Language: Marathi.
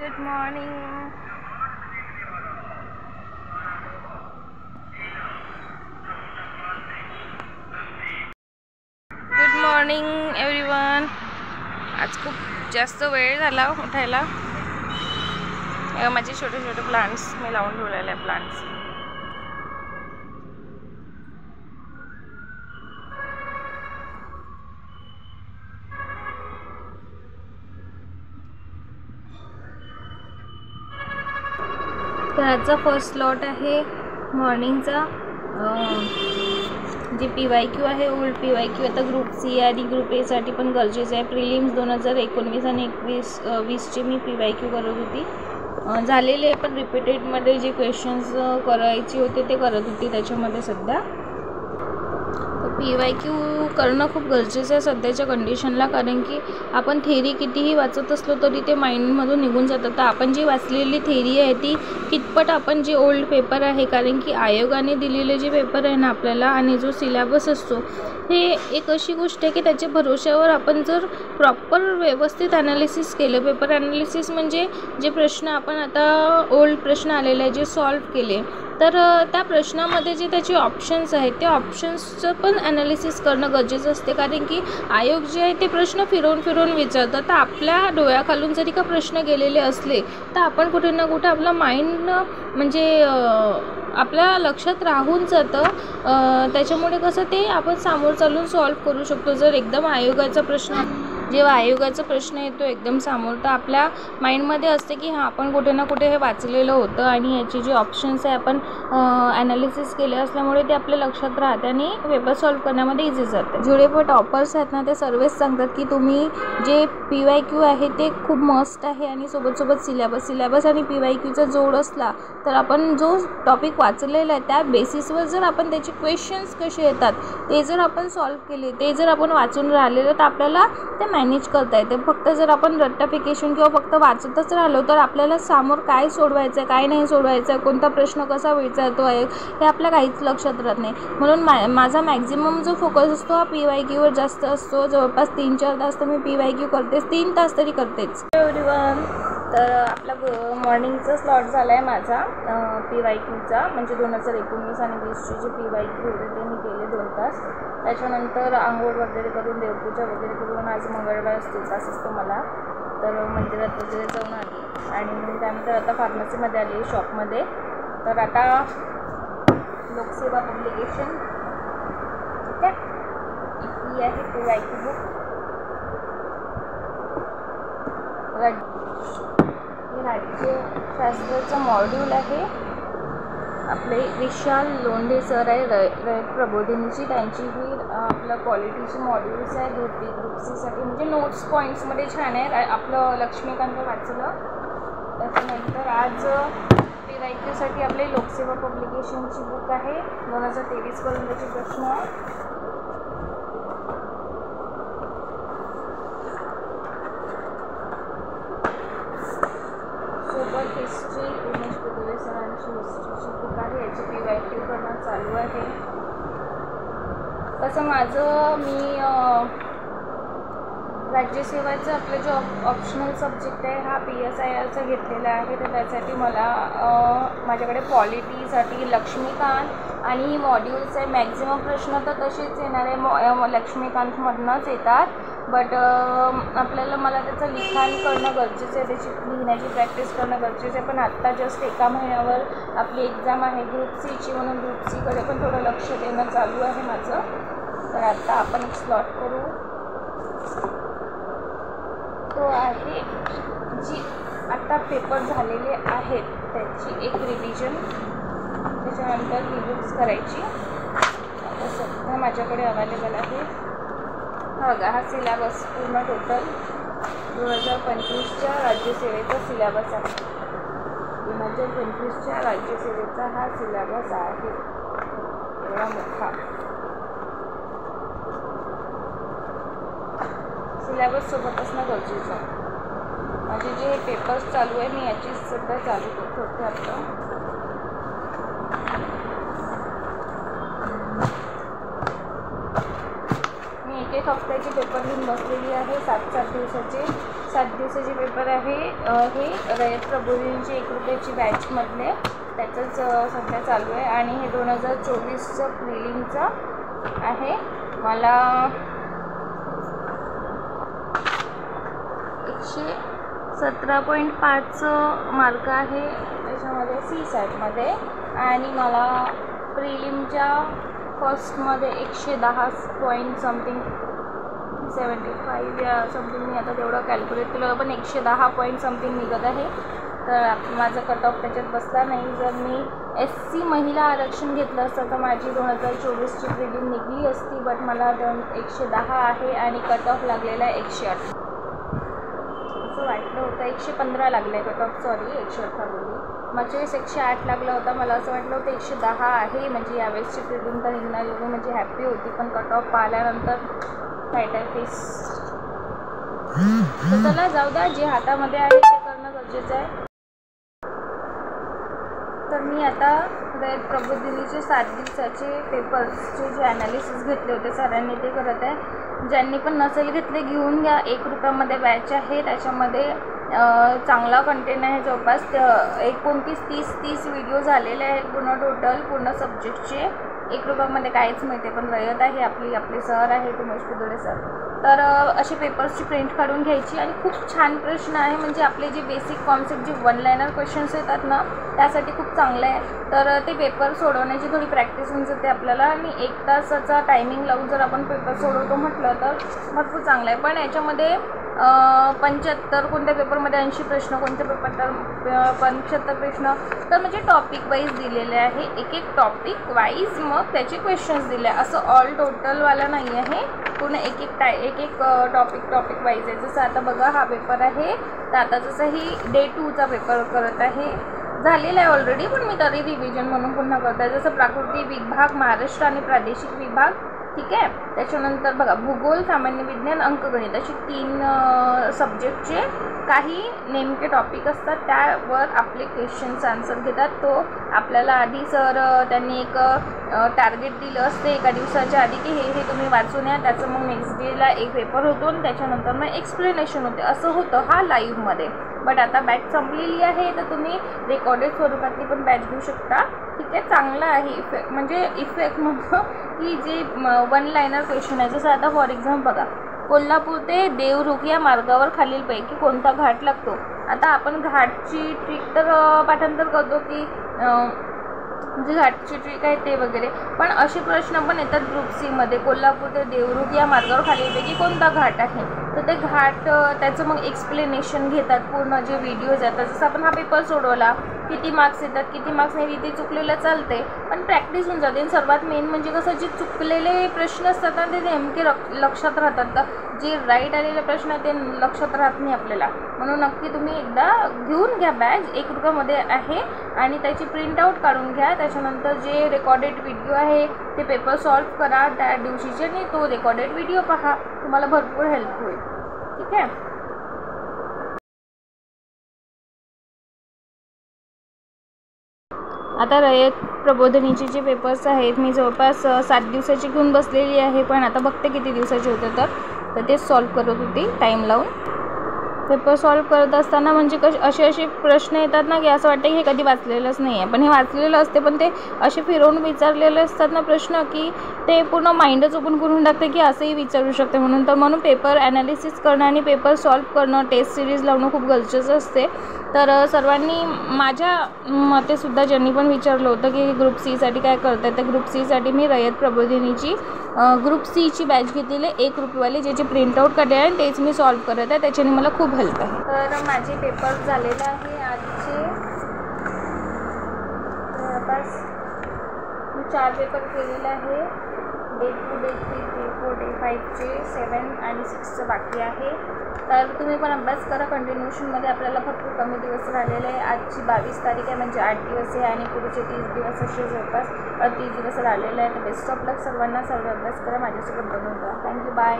Good morning. Good morning everyone. आज खूप जास्त वेळ झाला उठायला. माझे छोटे छोटे प्लांट्स मी लावून ठेवलेले प्लांट्स. तर आजचा फर्स्ट स्लॉट आहे मॉर्निंगचा. जे PYQ आहे ओल्ड PYQ आता ग्रुप सी आणि ग्रुप ए साठी पण गरजेचं आहे. प्रिलिम्स 2019 आणि 20ची मी PYQ करत होती. झालेले पण रिपीटेडमध्ये जे क्वेश्चन्स करायचे होते ते करत होती त्याच्यामध्ये सध्या. PYQ करणं खूप गरजेचं आहे सध्याच्या कंडिशनला, कारण की आपण थेरी कितीही वाचत असलो तरी ते माइंडमधून निघून जातं. तर आपण जी वाचलेली थेरी आहे ती कितपत आपण जे ओल्ड पेपर आहे, कारण की आयोगाने दिलेले जे पेपर आहे ना आपल्याला आणि जो सिलेबस असतो हे एक अशी गोष्ट आहे की त्याच्या भरोश्यावर आपण जर प्रॉपर व्यवस्थित ॲनालिसिस केलं, पेपर ॲनालिसिस म्हणजे जे प्रश्न आपण आता ओल्ड प्रश्न आलेले आहे जे सॉल्व केले, तर त्या प्रश्नामध्ये जे त्याचे ऑप्शन्स आहेत त्या ऑप्शन्सचं पण ॲनालिसिस करणं गरजेचं असते. कारण की आयोग जे आहे ते प्रश्न फिरवून फिरवून विचारतात. तर आपल्या डोळ्याखालून जरी का प्रश्न गेलेले असले तर आपण कुठे ना कुठे आपलं माइंड म्हणजे आपल्या लक्षात राहून जातं. त्याच्यामुळे कसं ते आपण सामोर चालून सॉल्व करू शकतो. जर एकदम जेव्हा आयोगाचा प्रश्न येतो एकदम समोर, तर आपल्या माइंडमध्ये असते की हां आपण कुठे ना कुठे हे वाचलेलं होतं आणि याचे जे ऑप्शन्स आहे आपण ॲनालिसिस केले असल्यामुळे ते आपल्या लक्षात राहते आणि पेपर सॉल्व करण्यामध्ये इझी जाते. जेवढे पण टॉपर्स आहेत ना ते सर्वच सांगतात की तुम्ही जे PYQ आहे ते खूप मस्त आहे आणि सोबत सिलेबस आणि PYQचा जोड असला तर आपण जो टॉपिक वाचलेला आहे त्या बेसिसवर जर आपण त्याचे क्वेश्चन्स कसे येतात ते जर आपण सॉल्व केले, ते जर आपण वाचून राहिलेलं तर आपल्याला ते मॅनेज करता येते. फक्त जर आपण रट्टाफिकेशन किंवा फक्त वाचतच राहिलो तर आपल्याला समोर काय सोडवायचं आहे काय नाही सोडवायचं आहे, कोणता प्रश्न कसा विचारतो आहे हे आपल्या काहीच लक्षात राहत नाही. म्हणून माझा मॅक्झिमम जो फोकस असतो हा PYQवर जास्त असतो. जवळपास 3-4 तास तर मी PYQ करतेच, 3 तास तरी करतेच. एव्हरीवन, तर आपला मॉर्निंगचा स्लॉट झाला आहे माझा PYQचा, म्हणजे 2019 आणि 20चे जे PYQ होते ते मी केले 2 तास. त्याच्यानंतर आंघोळ वगैरे करून देवपूजा वगैरे करून, आज मंगळवार तास असतो मला, तर मंदिरात वगैरे जाऊन आली आणि त्यानंतर आता फार्मसीमध्ये आली शॉपमध्ये. तर आता लोकसेवा पब्लिकेशन ठीक आहे, ही आहे PYQ बुक. हे राज्यशास्त्राचं मॉड्यूल आहे. आपले विशाल लोंढे सर आहे रयत प्रबोधिनीची, त्यांची ही आपलं क्वालिटीची मॉड्यूल्स आहे ग्रुप बी ग्रुप सीसाठी, म्हणजे नोट्स पॉईंट्समध्ये छान आहे. आपलं लक्ष्मीकांत वाचलं. त्याच्यानंतर आज PYQसाठी आपले लोकसेवा पब्लिकेशनची बुक आहे. 2023पर्यंतचे प्रश्न. सोबत हिस्ट्री उमेश कुदुरे सरांची हिस्ट्रीची बुक आहे, याची PYQ करणं चालू आहे. तसं मी राज्यसेवाचं आपलं जो ऑप्शनल सब्जेक्ट आहे हा PSIRचा घेतलेला आहे. तर त्यासाठी मला माझ्याकडे पॉलिटीसाठी लक्ष्मीकांत आणि ही मॉड्यूल्स आहे. मॅक्झिमम प्रश्न तर तसेच येणार आहे, लक्ष्मीकांतमधूनच येतात, बट मला त्याचं लिखाण करणं गरजेचं आहे, त्याची लिहिण्याची प्रॅक्टिस करणं गरजेचं आहे. पण आत्ता जस्ट 1 महिन्यावर आपली एक्झाम आहे ग्रुप सीची, म्हणून ग्रुप सीकडे पण थोडं लक्ष देणं चालू आहे माझं. तर आत्ता आपण एक स्लॉट करू. तो आहे जी आत्ता पेपर झालेले आहेत त्याची एक रिव्हिजन, त्याच्यानंतर ही बुक्स करायची. आता सध्या माझ्याकडे अवेलेबल आहे हा सिलेबस पूर्ण टोटल 2025च्या राज्यसेवेचा सिलेबस आहे. 2025च्या राज्यसेवेचा हा सिलेबस आहे, एवढा मोठा सिलेबस सोबत असणं गरजेचं आहे. माझे जे पेपर्स चालू आहे मी याची सध्या चालू करते आपलं. मी एक हफ्त्याचे पेपर घेऊन बसलेली आहे, 7-7 दिवसाचे. 7 दिवसाचे पेपर आहे हे रयत प्रबोधिनीचे 1 रुपयाची बॅचमधले त्याचंच सध्या चालू आहे आणि हे 2024चं प्रिलिमचं आहे. मला 117.5 मार्क आहे त्याच्यामध्ये CSATमध्ये आणि मला प्रिलिमच्या फर्स्टमध्ये 110 पॉईंट समथिंग 75 या समथिंग मी आता तेवढं कॅल्क्युलेट केलं पण 110 पॉईंट समथिंग निघत आहे. तर माझा कट ऑफ त्याच्यात बसला नाही. जर मी SC महिला आरक्षण घेतलं असतं तर माझी 2024ची प्रिलिम निघली असती, बट मला 110 आहे आणि कट ऑफ लागलेला आहे 108 असं वाटलं होतं. 115 लागलं आहे कट ऑफ, सॉरी 108 बोलली. मागच्या वेळेस 108 लागला होता. मला असं वाटलं होतं 110 आहे म्हणजे यावेळेसची प्रिलिम तर निघणार एवढी म्हणजे हॅप्पी होती, पण कट ऑफ पाहिल्यानंतर फायटर फेस. तर चला जाऊ द्या, जे हातामध्ये आहे ते करणं गरजेचं आहे. तर मी आता रयत प्रबोधिनीचे 7 दिवसाचे पेपर्सचे जे ॲनालिसिस घेतले होते सरांनी ते करत आहे. ज्यांनी पण नसेल घेतले घेऊन घ्या. 1 रुपयामध्ये बॅच आहे, त्याच्यामध्ये चांगला कंटेंट आहे. जवळपास 29-30 व्हिडिओ झालेले आहेत पूर्ण टोटल पूर्ण सब्जेक्टचे. 1 रुपयामध्ये काहीच मिळते, पण रयत आहे आपले सर आहे उमेश कुदळे सर. तर असे पेपर्सची प्रिंट काढून घ्यायची आणि खूप छान प्रश्न आहे. म्हणजे आपले जे बेसिक कॉन्सेप्ट जे 1 लायनर क्वेश्चन्स येतात ना त्यासाठी खूप चांगलं आहे. तर ते पेपर सोडवण्याची थोडी प्रॅक्टिस होऊन जाते आपल्याला आणि 1 तासाचा टायमिंग लावून जर आपण पेपर सोडवतो म्हटलं तर भरपूर चांगलं आहे. पण याच्यामध्ये 75 कोणत्या पेपरमध्ये 80 प्रश्न, कोणत्या पेपर 75 प्रश्न. तर म्हणजे टॉपिक वाईज दिलेले आहे, एक टॉपिक वाईज मग त्याचे क्वेश्चन्स दिले. असं ऑल टोटलवाला नाही आहे, पूर्ण एक टॉपिक वाईज आहे. जसं आता बघा हा पेपर आहे, तर आता जसं ही डे 2चा पेपर करत आहे, झालेला आहे ऑलरेडी, पण मी तरी रिव्हिजन म्हणून पुन्हा करत आहे. जसं प्राकृतिक विभाग, महाराष्ट्र आणि प्रादेशिक विभाग, ठीक आहे. त्याच्यानंतर बघा भूगोल, सामान्य विज्ञान, अंकगणित अशी 3 सब्जेक्टचे काही नेमके टॉपिक असतात, त्यावर आपले क्वेश्चन्स आन्सर घेतात. तो आपल्याला आधी सर त्यांनी एक टार्गेट दिलं असते एका दिवसाच्या आधी की हे तुम्ही वाचून या. त्याचं मग नेक्स्ट डेला एक पेपर होतो आणि त्याच्यानंतर मग एक्सप्लेनेशन होते. असं होतं हा लाईव्हमध्ये. बट आता बॅच संपलेली आहे, तर तुम्ही रेकॉर्डेड स्वरूपातली पण बॅच घेऊ शकता, ठीक आहे. चांगला आहे इफेक्ट, म्हणजे इफेक्ट म्हणतो की जे 1 लायनर क्वेश्चन आहे. जसं आता फॉर एक्झाम्पल बघा, कोल्हापूर ते देवरुख या मार्गावर खालीलपैकी कोणता घाट लागतो. आता आपण घाटची ट्रिक तर पाठांतर करतो की जी घाटची ट्रिक आहे ते वगैरे, पण असे प्रश्न पण येतात ग्रुप C मध्ये. कोल्हापूर ते देवरुख या मार्गावर खालीलपैकी कोणता घाट आहे, तर ते घाट त्याचं मग एक्सप्लेनेशन घेतात पूर्ण जे व्हिडिओज येतात. जसं आपण हा पेपर सोडवला, किती मार्क्स येतात किती मार्क्स नाही, इथे चुकलेलं चालते पण प्रॅक्टिस होऊन जाते. सर्वात मेन म्हणजे कसं जे चुकलेले प्रश्न असतात ना ते नेमके लक्षात राहतात. तर जे राईट आलेले प्रश्न आहेत ते लक्षात राहत नाही आपल्याला. म्हणून नक्की तुम्ही एकदा घेऊन घ्या बॅच. 1 रुपयामध्ये आहे आणि त्याची प्रिंटआउट काढून घ्या. त्याच्यानंतर जे रेकॉर्डेड व्हिडिओ आहे ते पेपर सॉल्व करा त्या दिवशीचे आणि तो रेकॉर्डेड व्हिडिओ पहा, तुम्हाला भरपूर हेल्प होईल, ठीक आहे. आता रयत प्रबोधिनीचे जे पेपर्स आहेत मी जवळपास 7 दिवसाची घेऊन बसलेली आहे, पण आता बघते किती दिवसाचे होते तर ते सॉल्व करत होती टाईम लावून. पेपर सॉल्व करत असताना म्हणजे असे प्रश्न येतात ना की असं वाटतं की हे कधी वाचलेलंच नाही आहे, पण हे वाचलेलं असते, पण ते असे फिरवून विचारलेले असतात ना प्रश्न की ते पूर्ण माइंडच ओपन करून टाकते की असंही विचारू शकते. म्हणून पेपर ॲनालिसिस करणं आणि पेपर सॉल्व करणं, टेस्ट सिरीज लावणं खूप गरजेचं असते. तर सर्वांनी माझ्या मतेसुद्धा ज्यांनी पण विचारलं होतं की ग्रुप Cसाठी काय करत आहे, तर ग्रुप Cसाठी मी रयत प्रबोधिनीची ग्रुप Cची बॅच घेतलेली 1 रुपयावाली, ज्याची प्रिंटआउट काढले आहे तेच मी सॉल्व करत आहे. त्याच्याने मला खूप हेल्प आहे. तर माझे पेपर झालेले आहे आजचे जवळपास मी 4 पेपर केलेले आहे. डे 2, डे 3, डे 4, डे 5चे 7 आणि 6चं बाकी आहे. तर तुम्ही पण अभ्यास करा कंटिन्यूशनमध्ये. आपल्याला भरपूर कमी दिवस राहिलेले आहे. आजची 22 तारीख आहे म्हणजे 8 दिवस आहे आणि पुढचे 30 दिवस असे जवळपास 30 दिवस राहिलेले आहे. तर बेस्ट ऑफ लक सर्वांना. सर्व अभ्यास करा, माझ्यासोबत बनवून करा. Thank you, bye.